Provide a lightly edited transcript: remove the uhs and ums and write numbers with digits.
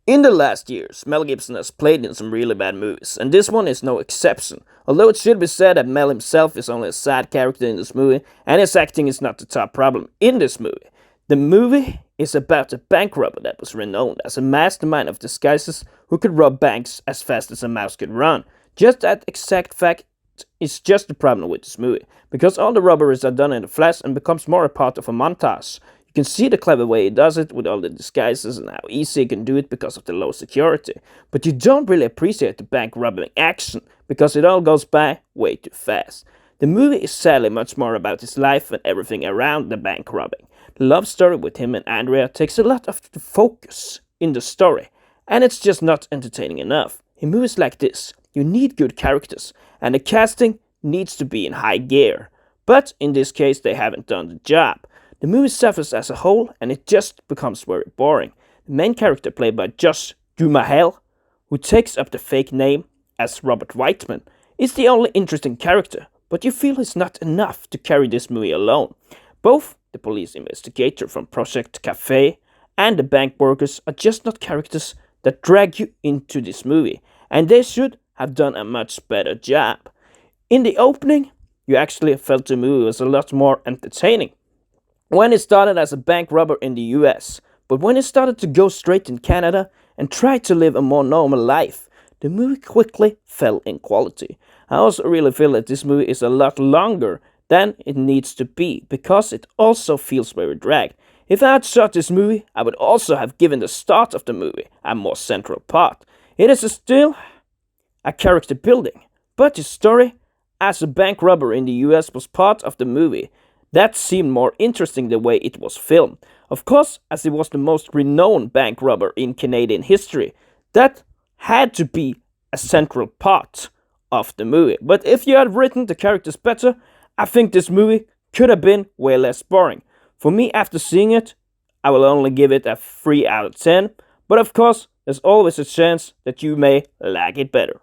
In the last years, Mel Gibson has played in some really bad movies, and this one is no exception. Although it should be said that Mel himself is only a side character in this movie, and his acting is not the top problem in this movie. The movie is about a bank robber that was renowned as a mastermind of disguises who could rob banks as fast as a mouse could run. Just that exact fact is just the problem with this movie, because all the robberies are done in the flash and becomes more a part of a montage. You can see the clever way he does it with all the disguises and how easy he can do it because of the low security. But you don't really appreciate the bank robbing action because it all goes by way too fast. The movie is sadly much more about his life and everything around the bank robbing. The love story with him and Andrea takes a lot of the focus in the story, and it's just not entertaining enough. In movies like this, you need good characters, and the casting needs to be in high gear. But in this case, they haven't done the job. The movie suffers as a whole, and it just becomes very boring. The main character, played by Josh Duhamel, who takes up the fake name as Robert Whiteman, is the only interesting character, but you feel it's not enough to carry this movie alone. Both the police investigator from Project Cafe and the bank workers are just not characters that drag you into this movie, and they should have done a much better job. In the opening, you actually felt the movie was a lot more entertaining when it started as a bank robber in the US, but when it started to go straight in Canada and tried to live a more normal life, the movie quickly fell in quality. I also really feel that this movie is a lot longer than it needs to be, because it also feels very dragged. If I had shot this movie, I would also have given the start of the movie a more central part. It is still a character building, but the story as a bank robber in the US was part of the movie. That seemed more interesting the way it was filmed. Of course, as he was the most renowned bank robber in Canadian history, that had to be a central part of the movie. But if you had written the characters better, I think this movie could have been way less boring. For me, after seeing it, I will only give it a 3 out of 10. But of course, there's always a chance that you may like it better.